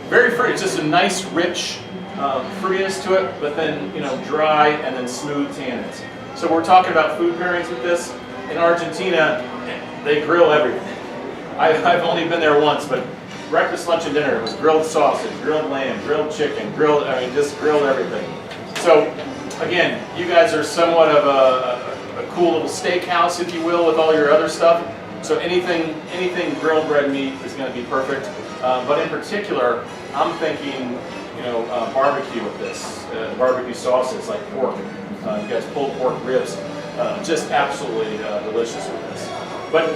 Very fruity. It's just a nice, rich fruitiness to it, but then dry and then smooth tannins. So we're talking about food pairings with this. In Argentina, they grill everything. I've only been there once, but breakfast, lunch, and dinner, it was grilled sausage, grilled lamb, grilled chicken, just grilled everything. So again, you guys are somewhat of a cool little steakhouse, if you will, with all your other stuff. So anything grilled red meat is going to be perfect. But in particular, I'm thinking, barbecue with this, barbecue sauces like pork. You guys pulled pork ribs, just absolutely delicious with this. But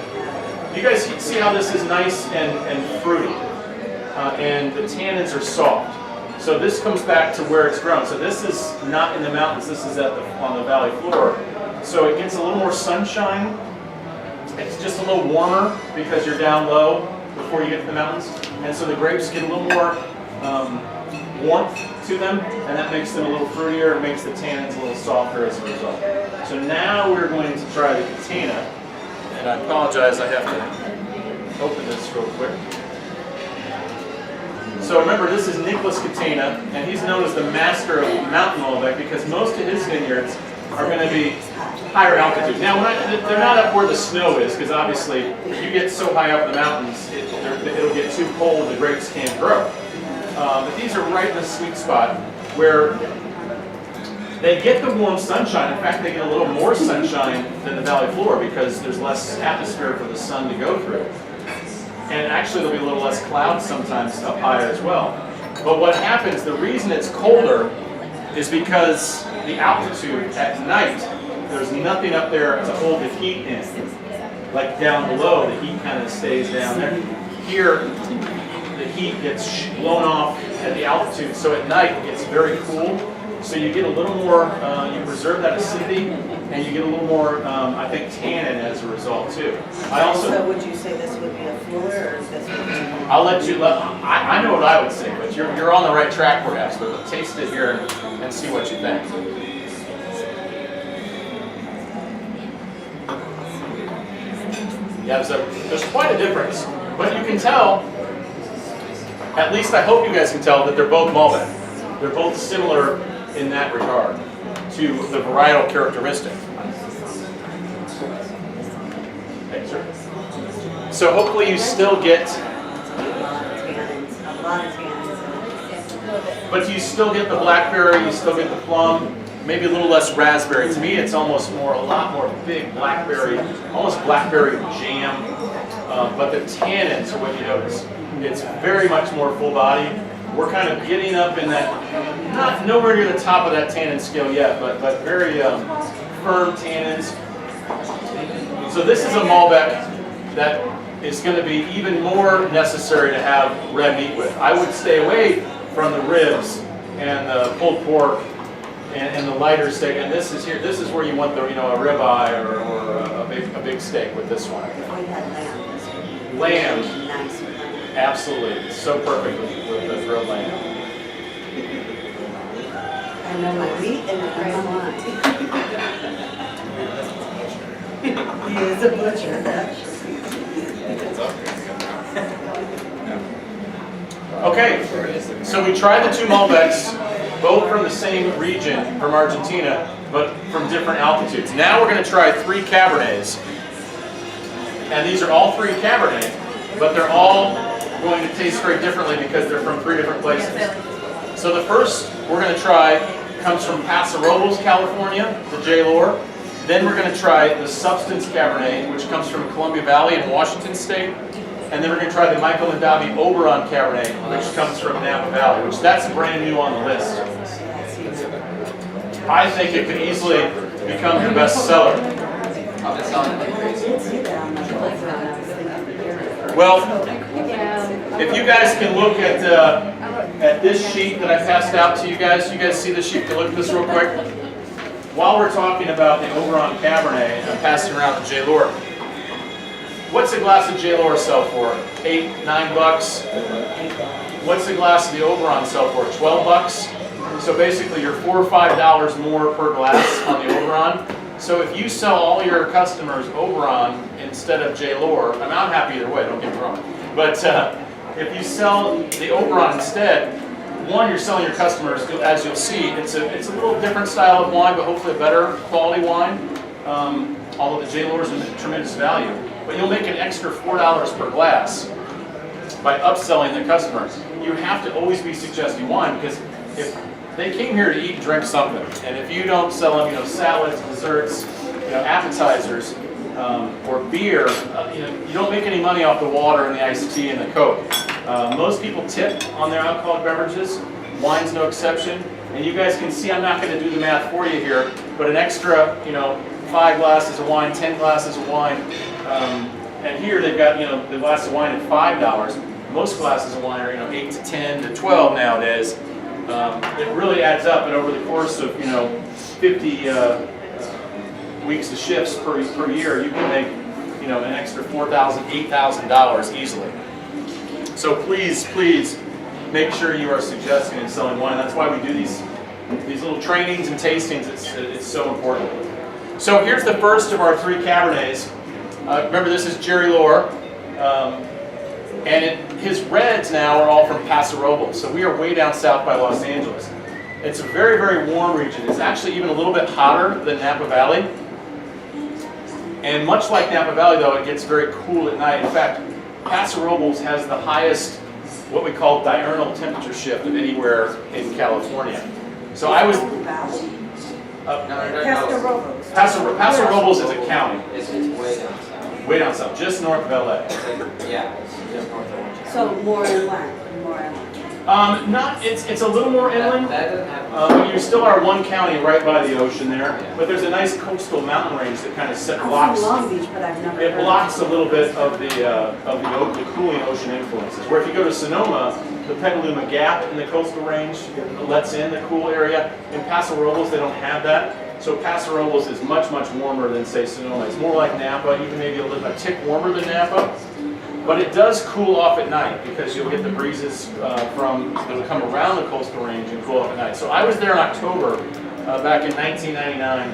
you guys see how this is nice and fruity, and the tannins are soft. So this comes back to where it's grown. So this is not in the mountains. This is on the valley floor. So it gets a little more sunshine. It's just a little warmer because you're down low before you get to the mountains, and so the grapes get a little more warmth to them, and that makes them a little fruitier. It makes the tannins a little softer as a result. So now we're going to try the Catena, and I apologize, I have to open this real quick. So remember, this is Nicholas Catena, and he's known as the master of mountain Malbec because most of his vineyards are going to be higher altitude. Now, they're not up where the snow is, because obviously, if you get so high up in the mountains, it'll get too cold, the grapes can't grow. But these are right in the sweet spot where they get the warm sunshine. In fact, they get a little more sunshine than the valley floor because there's less atmosphere for the sun to go through. And actually, there'll be a little less clouds sometimes up higher as well. But what happens, the reason it's colder is because the altitude at night, there's nothing up there to hold the heat in. Like down below, the heat kind of stays down there. Here, the heat gets blown off at the altitude, so at night it gets very cool. So you get a little more, you preserve that acidity, and you get a little more, I think, tannin as a result too. So would you say this would be a fuller, or is this would be? I'll let you, I know what I would say, but you're on the right track perhaps, but taste it here and see what you think. Yeah, there's quite a difference, but you can tell, at least I hope you guys can tell, that they're both Malbec. They're both similar in that regard to the varietal characteristic. Thanks, sir. So hopefully you still get, but you still get the blackberry, you still get the plum, maybe a little less raspberry. To me, it's almost a lot more big blackberry, almost blackberry jam. But the tannins are what you notice. It's very much more full body. We're kind of getting up in that, not nowhere near the top of that tannin scale yet, but very firm tannins. So this is a Malbec that is going to be even more necessary to have red meat with. I would stay away from the ribs and the pulled pork and the lighter steak. And this is where you want the a ribeye or a big steak with this one. Lamb. Absolutely, so perfect with the grilled lamb. I know my meat and my wine. He is a butcher. Okay, so we tried the two Malbecs, both from the same region, from Argentina, but from different altitudes. Now we're going to try 3 Cabernets, and these are all 3 Cabernet, but they're all going to taste very differently because they're from 3 different places. So the first we're going to try comes from Paso Robles, California, the J-Lore. Then we're going to try the Substance Cabernet, which comes from Columbia Valley in Washington State. And then we're going to try the Michael Mondavi Oberon Cabernet, which comes from Napa Valley, which that's brand new on the list. I think it could easily become your best seller. Well, if you guys can look at this sheet that I passed out to you guys see the sheet? Can look at this real quick? While we're talking about the Oberon Cabernet, I'm passing around the J-Lore. What's a glass of J-Lore sell for? $8, $9? What's a glass of the Oberon sell for? $12? So basically you're $4 or $5 more per glass on the Oberon. So if you sell all your customers Oberon instead of J-Lore, I'm happy either way, don't get me wrong. But If you sell the Oberon instead, one, you're selling your customers, as you'll see, it's a little different style of wine, but hopefully a better quality wine. Although the J-Lore is a tremendous value. But you'll make an extra $4 per glass by upselling the customer. You have to always be suggesting wine, because if they came here to eat and drink something, and if you don't sell them, salads, desserts, appetizers, or beer, you don't make any money off the water and the iced tea and the Coke. Most people tip on their alcoholic beverages. Wine's no exception. And you guys can see, I'm not going to do the math for you here, but an extra, 5 glasses of wine, 10 glasses of wine, and here they've got, the glass of wine at $5. Most glasses of wine are, 8 to 10 to 12 nowadays. It really adds up, and over the course of, 50 weeks of shifts per year, you can make, an extra $4,000, $8,000 easily. So please make sure you are suggesting and selling wine. That's why we do these little trainings and tastings. It's so important. So here's the first of our 3 Cabernets. Remember, this is Jerry Lohr, and his reds now are all from Paso Robles. So we are way down south by Los Angeles. It's a very, very warm region. It's actually even a little bit hotter than Napa Valley. And much like Napa Valley, though, it gets very cool at night. In fact, Paso Robles has the highest, what we call diurnal temperature shift of anywhere in California. So I was... Paso Robles is a county. It's way down south. Way down south, just north of LA. Yeah, just north of LA. So more inland, more inland. It's a little more inland. That doesn't happen. You still are one county right by the ocean there, but there's a nice coastal mountain range that kind of blocks. I'm from Long Beach, but I've never. It blocks a little bit of the cooling ocean influences. Where if you go to Sonoma, the Petaluma Gap in the coastal range lets in the cool area. In Paso Robles, they don't have that. So Paso Robles is much, much warmer than, say, Sonoma. It's more like Napa, even maybe a tick warmer than Napa. But it does cool off at night, because you'll get the breezes that'll come around the coastal range and cool off at night. So I was there in October back in 1999,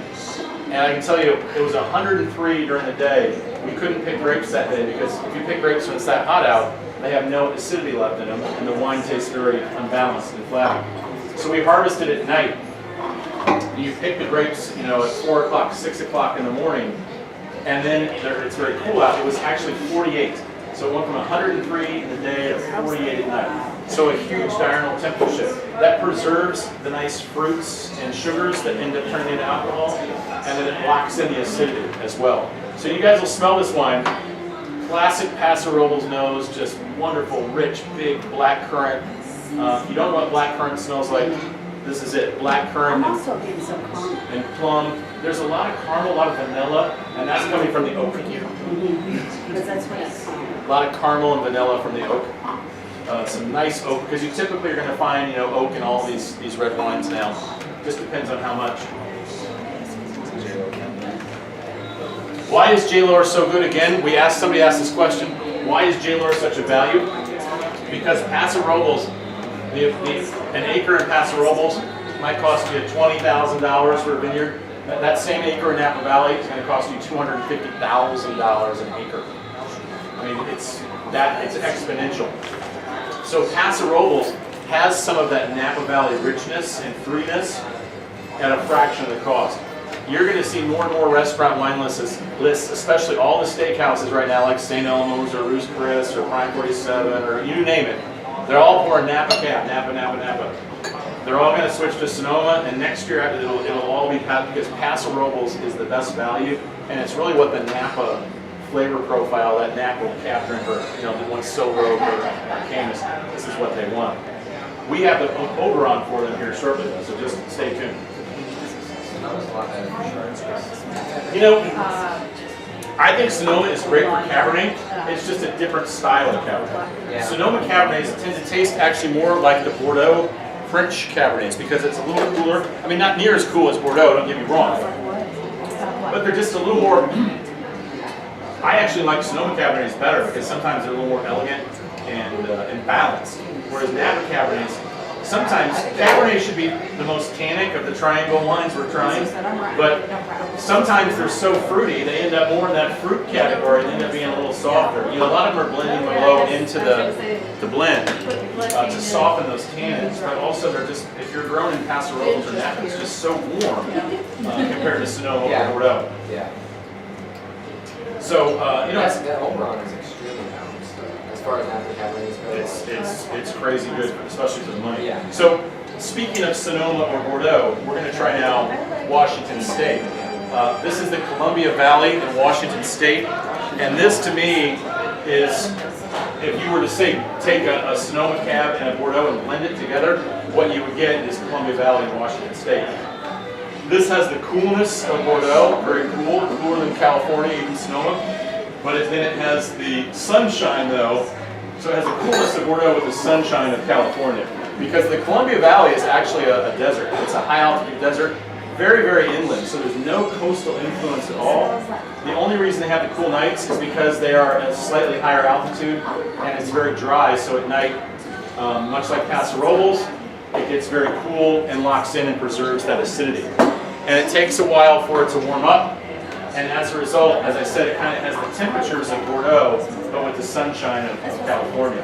and I can tell you it was 103 during the day. We couldn't pick grapes that day, because if you pick grapes when it's that hot out, they have no acidity left in them, and the wine tastes very unbalanced and flabby. So we harvested at night. You pick the grapes, at 4 o'clock, 6 o'clock in the morning, and then it's very cool out. It was actually 48. So it went from 103 in the day to 48 at night. So a huge diurnal temperature shift. That preserves the nice fruits and sugars that end up turning into alcohol, and then it locks in the acidity as well. So you guys will smell this wine. Classic Paso Robles nose, just wonderful, rich, big black currant. If you don't know what black currant smells like, this is it. Black currant I'm also getting some caramel. and plum. There's a lot of caramel, a lot of vanilla, and that's coming from the oak. Because that's what it's called. A lot of caramel and vanilla from the oak. Some nice oak, because you typically are going to find oak in all these red wines now. Just depends on how much. Why is J-Lore so good? Again, somebody asked this question. Why is J-Lore such a value? Because Paso Robles, an acre in Paso Robles might cost you $20,000 for a vineyard. That same acre in Napa Valley is going to cost you $250,000 an acre. I mean, it's exponential. So Paso Robles has some of that Napa Valley richness and fruitiness at a fraction of the cost. You're going to see more and more restaurant wine lists, especially all the steakhouses right now, like St. Elmo's or Ruth's Chris or Prime 47 or you name it. They're all pouring Napa Cab, Napa. They're all going to switch to Sonoma, and next year it'll all be because Paso Robles is the best value, and it's really what the Napa flavor profile, that Napa Cab drinker, that wants so rogue or Camus, this is what they want. We have the Oberon for them here shortly, so just stay tuned. I think Sonoma is great for Cabernet. It's just a different style of Cabernet. Yeah. Sonoma Cabernets tend to taste actually more like the Bordeaux French Cabernets because it's a little cooler. I mean, not near as cool as Bordeaux, don't get me wrong. But they're just a little more... I actually like Sonoma Cabernets better because sometimes they're a little more elegant and balanced. Whereas Napa Cabernets sometimes Cabernet should be the most tannic of the triangle wines we're trying, but sometimes they're so fruity, they end up more in that fruit category and end up being a little softer. You know, a lot of them are blending Merlot into the blend to soften those tannins, but also they're just, if you're grown in Paso Robles or Napa, it's just so warm compared to Sonoma or Bordeaux. Yeah. So, you know, That Oberon is extremely balanced as far as Napa Cabernets go. it's crazy good, especially for the money. Yeah. So, speaking of Sonoma or Bordeaux, we're going to try now Washington State. This is the Columbia Valley in Washington State, and this to me is, if you were to say take a Sonoma Cab and a Bordeaux and blend it together, what you would get is Columbia Valley in Washington State. This has the coolness of Bordeaux, very cool, cooler than California, even Sonoma. But then it has the sunshine though, so it has the coolness of Bordeaux with the sunshine of California. Because the Columbia Valley is actually a desert. It's a high altitude desert, very, very inland, so there's no coastal influence at all. The only reason they have the cool nights is because they are at a slightly higher altitude and it's very dry, so at night, much like Paso Robles, it gets very cool and locks in and preserves that acidity. And it takes a while for it to warm up, and as a result, as I said, it kind of has the temperatures of Bordeaux, but with the sunshine of California.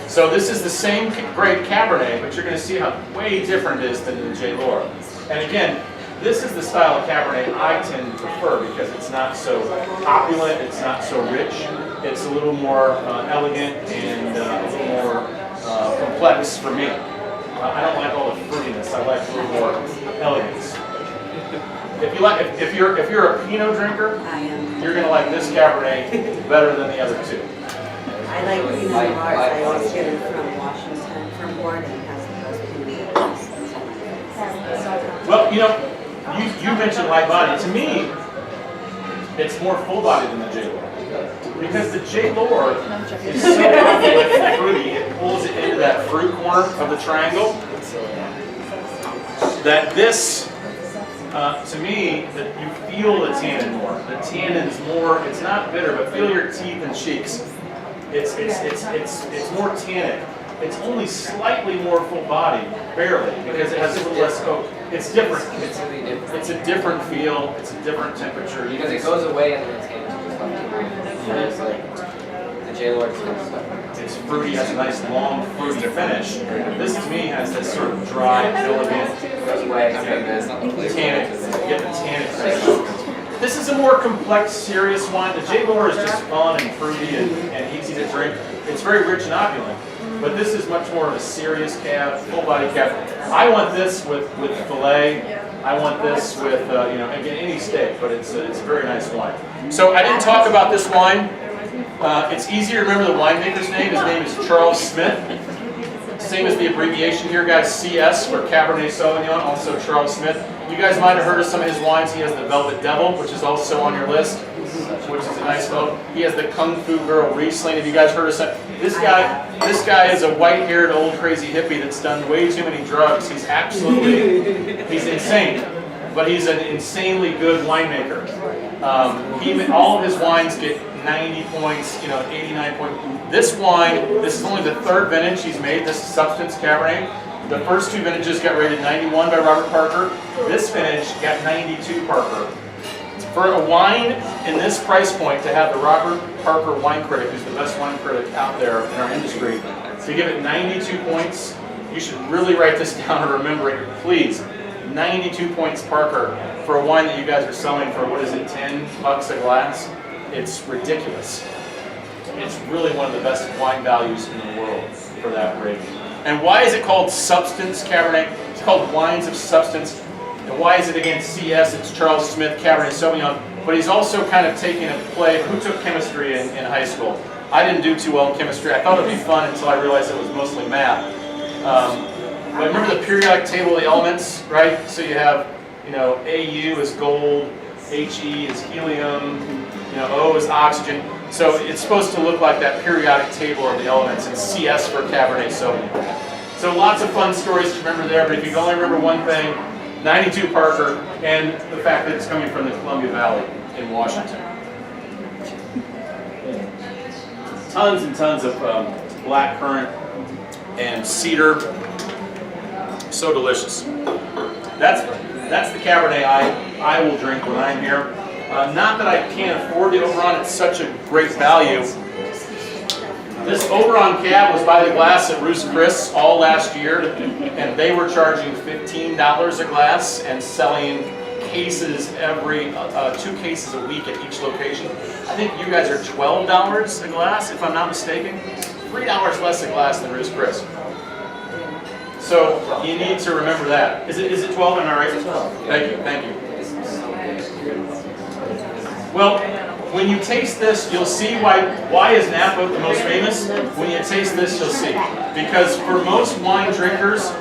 So this is the same great Cabernet, but you're going to see how way different it is than the J. Lohr. And again, this is the style of Cabernet I tend to prefer because it's not so opulent, it's not so rich, it's a little more elegant and a little more complex for me. I don't like all the fruitiness, I like a little more elegance. If you're a Pinot drinker, I am. you're gonna like this Cabernet better than the other two. I like Pinot Noirs. I always get it from Washington, from Oregon, has the most Pinot Noirs. Well, you know, you mentioned light body. To me, it's more full body than the J. Lohr. Because the J. Lohr is so opulent and fruity, it pulls it into that fruit corner of the triangle. That this, to me, that you feel the tannin more. The tannin's more, it's not bitter, but feel your teeth and cheeks. It's more tannic. It's only slightly more full body, barely, because it has a little less oak. It's different. It's really different. It's a different feel. It's a different temperature. Because it goes away and then it's just like the J. Lohr stuff. It's fruity, has a nice long fruity finish. This to me has this sort of dry, elegant, Goes away. tannic. You get the tannic finish. This is a more complex, serious wine. The J. Lohr is just fun and fruity and easy to drink. It's very rich and opulent. But this is much more of a serious cab, full body cab. I want this with filet. I want this with, you know, again, any steak, but it's a very nice wine. So I didn't talk about this wine. It's easy to remember the winemaker's name. His name is Charles Smith. Same as the abbreviation here, guys, CS for Cabernet Sauvignon, also Charles Smith. You guys might have heard of some of his wines. He has the Velvet Devil, which is also on your list, which is a nice boat. He has the Kung Fu Girl Riesling. Have you guys heard of some? This guy is a white-haired old crazy hippie that's done way too many drugs. He's he's insane, but he's an insanely good winemaker. All of his wines get 90 points, you know, 89 points. This wine, this is only the third vintage he's made, this Substance Cabernet. The first two vintages got rated 91 by Robert Parker. This vintage got 92 Parker. For a wine in this price point, to have the Robert Parker wine critic, who's the best wine critic out there in our industry, to give it 92 points, you should really write this down and remember it, please. 92 points Parker for a wine that you guys are selling for, what is it, 10 bucks a glass? It's ridiculous. It's really one of the best wine values in the world for that rating. And why is it called Substance Cabernet? It's called Wines of Substance. And why is it again CS? It's Charles Smith Cabernet Sauvignon. But he's also kind of taking a play. Who took chemistry in high school? I didn't do too well in chemistry. I thought it would be fun until I realized it was mostly math. But remember the periodic table of the elements, right? So you have, you know, AU is gold, HE is helium, you know, O is oxygen. So it's supposed to look like that periodic table of the elements, and CS for Cabernet Sauvignon. So lots of fun stories to remember there, but if you can only remember one thing, 92 Parker, and the fact that it's coming from the Columbia Valley in Washington. Tons and tons of blackcurrant and cedar. So delicious. That's the Cabernet I will drink when I'm here. Not that I can't afford the Oberon, it's such a great value. This Oberon cab was by the glass at Ruth's Chris all last year, and they were charging $15 a glass and selling cases every 2 cases a week at each location. I think you guys are $12 a glass, if I'm not mistaken. $3 less a glass than Ruth's Chris. So you need to remember that. Is it 12? Am I right? 12. Thank you. Well, when you taste this, you'll see why is Napa the most famous? When you taste this, you'll see. Because for most wine drinkers,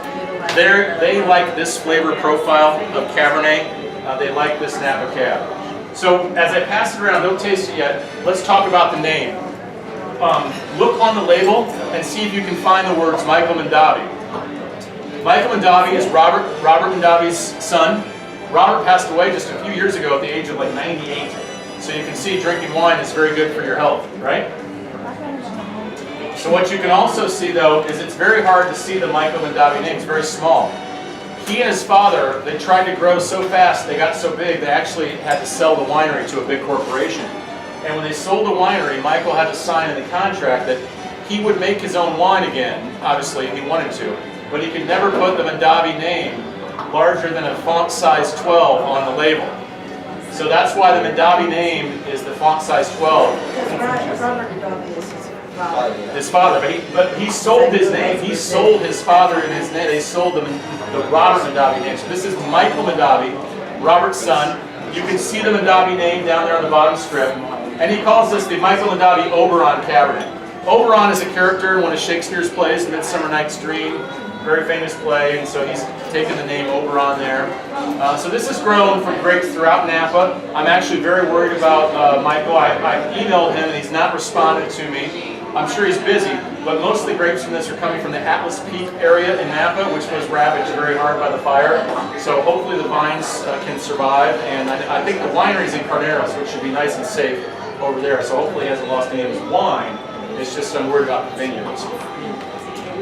they like this flavor profile of Cabernet. They like this Napa Cab. So as I pass it around, don't taste it yet. Let's talk about the name. Look on the label and see if you can find the words Michael Mondavi. Michael Mondavi is Robert Mondavi's son. Robert passed away just a few years ago at the age of like 98. So you can see drinking wine is very good for your health, right? So what you can also see though is it's very hard to see the Michael Mondavi name. It's very small. He and his father, they tried to grow so fast, they got so big, they actually had to sell the winery to a big corporation. And when they sold the winery, Michael had to sign in the contract that he would make his own wine again, obviously, if he wanted to. But he could never put the Mondavi name larger than a font size 12 on the label. So that's why the Mondavi name is the font size 12. Because Robert Mondavi is his father. His father, but he sold his name. He sold his father and his name. They sold the Robert Mondavi name. So this is Michael Mondavi, Robert's son. You can see the Mondavi name down there on the bottom strip. And he calls this the Michael Mondavi Oberon Cabernet. Oberon is a character in one of Shakespeare's plays, Midsummer Night's Dream. Very famous play, and so he's taken the name Oberon there. So this is grown from grapes throughout Napa. I'm actually very worried about Michael. I emailed him and he's not responded to me. I'm sure he's busy, but most of the grapes from this are coming from the Atlas Peak area in Napa, which was ravaged very hard by the fire. So hopefully the vines can survive, and I think the winery's in Carneros, which should be nice and safe over there. So hopefully he hasn't lost any of his wine. It's just I'm worried about the vineyards.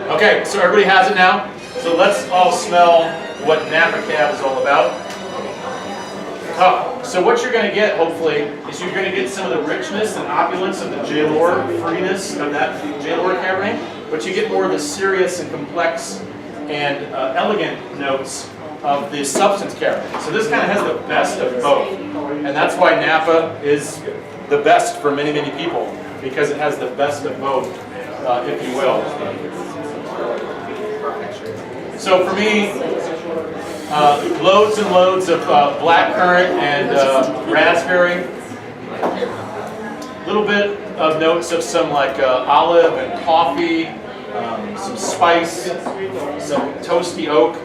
Okay, so everybody has it now. So let's all smell what Napa Cab is all about. So what you're going to get, hopefully, is you're going to get some of the richness and opulence of the J-Lore fruitiness of that J-Lore Cabernet, but you get more of the serious and complex and elegant notes of the substance Cabernet. So this kind of has the best of both, and that's why Napa is the best for many, many people, because it has the best of both, if you will. So for me, loads and loads of blackcurrant and raspberry. A little bit of notes of some like olive and coffee, some spice, some toasty oak.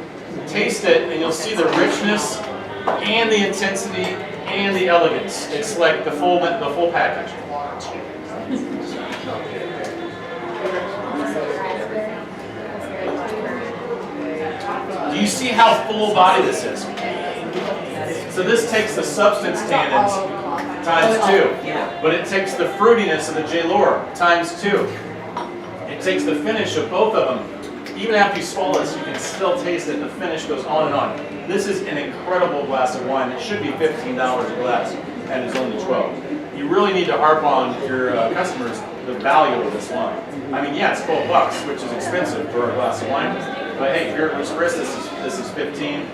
Taste it and you'll see the richness and the intensity and the elegance. It's like the full package. Do you see how full body this is? So this takes the substance tannins times 2, but it takes the fruitiness of the J-Lore times 2. It takes the finish of both of them. Even after you swallow this, you can still taste it. The finish goes on and on. This is an incredible glass of wine. It should be $15 a glass, and it's only 12. You really need to harp on your customers the value of this wine. I mean, yeah, it's $12, which is expensive for a glass of wine. But hey, if you're at Ruth's Chris, this is 15.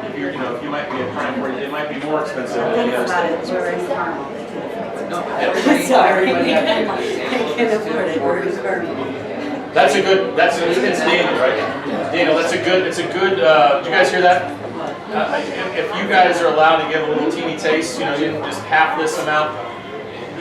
If you're, if you might be a friend where it might be more expensive than any other Think stuff. about it, we're in Carmel. Everybody- Sorry, everybody- I can't afford it, we're in Carmel. It's Daniel, right? Daniel, it's a good, did you guys hear that? If you guys are allowed to give a little teeny taste, just half this amount,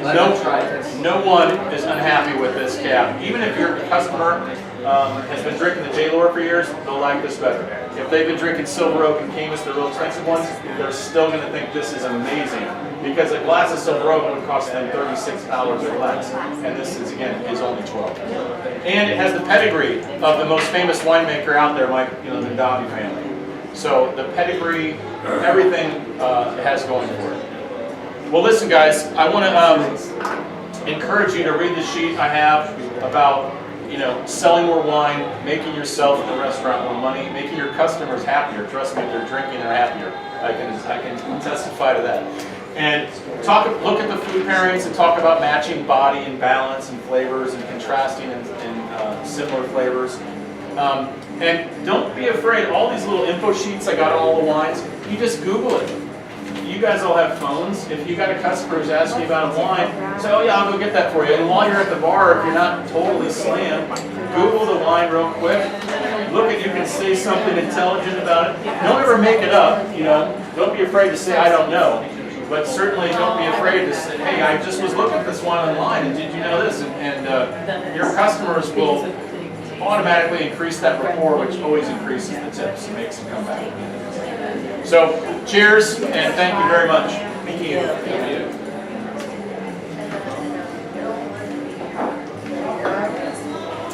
no one is unhappy with this cab. Even if your customer has been drinking the J-Lore for years, they'll like this better. If they've been drinking Silver Oak and Camus, the real expensive ones, they're still going to think this is amazing. Because a glass of Silver Oak would cost them $36 a glass. And this is, again, is only 12. And it has the pedigree of the most famous winemaker out there, like the Mondavi family. So the pedigree, everything it has going for it. Well, listen, guys, I want to encourage you to read the sheet I have about you know, selling more wine, making yourself in the restaurant more money, making your customers happier. Trust me, if they're drinking, they're happier. I can testify to that. And look at the food pairings and talk about matching body and balance and flavors and contrasting and similar flavors. And don't be afraid. All these little info sheets I got on all the wines, you just Google it. You guys all have phones. If you got a customer who's asking you about a wine, say, oh yeah, I'll go get that for you. And while you're at the bar, if you're not totally slammed, Google the wine real quick. Look at, you can say something intelligent about it. Don't ever make it up, you know. Don't be afraid to say, I don't know. But certainly don't be afraid to say, hey, I just was looking at this wine online, and did you know this? And your customers will automatically increase that rapport, which always increases the tips and makes them come back. So, cheers, and thank you very much. Thank you.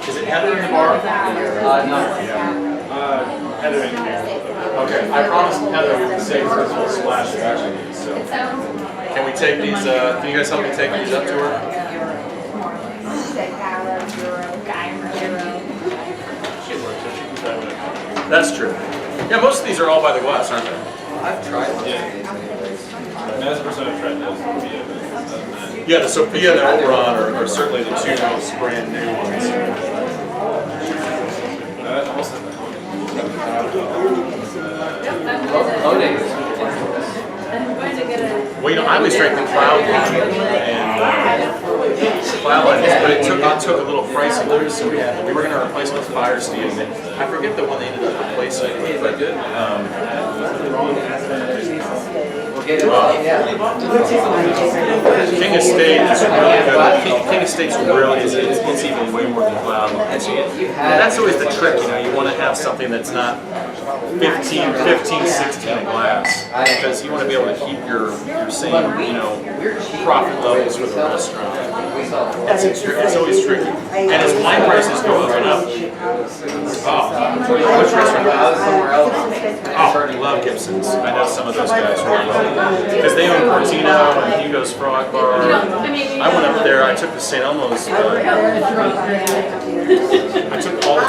Is it Heather in the bar? No. Heather in here. Okay, I promised Heather we would save her a little splash of actually. So, can we take these? Can you guys help me take these up to her? That's true. Yeah, most of these are all by the glass, aren't they? I've tried one. Yeah. 90% of tried those Sophia, but Yeah, the Sophia and the Oberon are certainly the two most brand new ones. almost like the Loading. Well, you know, I always drank the Cloud line and Cloud line, but it took a little price increase, so we were going to replace it with Fire Steel. I forget the one they ended up replacing. But Yeah. King Estate is really good. King Estate's really it's even way more than Cloud line. And that's always the trick, you know. You want to have something that's not 15, 16 in glass, because you want to be able to keep your same, you know, profit levels for the restaurant. It's always tricky. And as wine prices go up and up, which restaurant? Oh, I love Gibson's. I know some of those guys really well. Because they own Portino and Hugo's Frog Bar. I went up there, I took the St. Elmo's. I took all the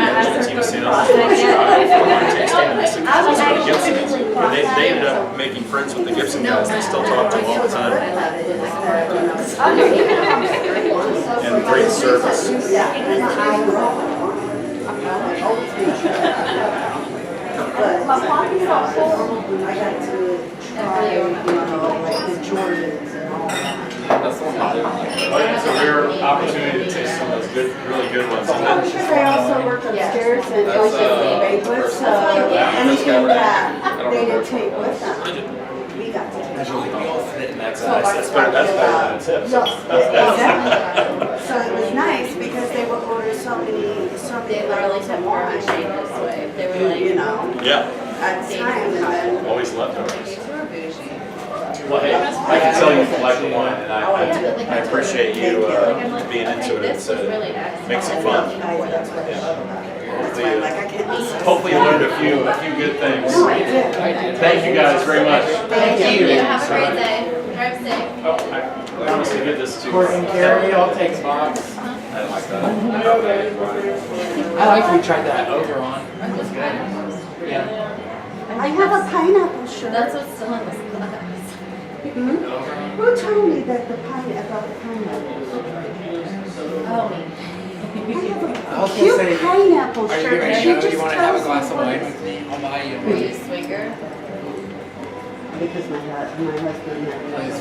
Argentina St. Elmo's tasting, and they said, let's go to Gibson's. And they ended up making friends with the Gibson guys. They still talk to them all the time. And great service. I got to try, you know, like the Jordans and all that. That's the one I'm doing. It's a rare opportunity to taste some of those really good ones. And then, I also work upstairs and like the banquets, so anything that they didn't take with them, we got to take. that's better than a tip. No, exactly. So it was nice because they would order so many They literally bottles took of more wine, this way. They were like, you know, Yeah, at times, and then always leftovers. Well, hey, I can tell you like the wine, and I appreciate you being into it. this was really nice. Makes it fun. that's what I love about it. That's why I'm like, I can't miss this. Hopefully you learned a few good things. No, I did. Thank you guys very much. Thank you. Yeah, have a great day. Drive safe. Oh, I promised to get this to Gordon Gary, I'll take a box. I like that. I like we tried that Oberon. It was good. Yeah. I have a pineapple shirt. That's what's still in this glass. Hmm? Who told me that about the pineapple? Oh, I was gonna Cute say, pineapple are you shirt. ready She to go? Do just you want to have a tells glass me of what wine it's- with me? I'll buy you. Are you a swinger? Because my husband had. Please.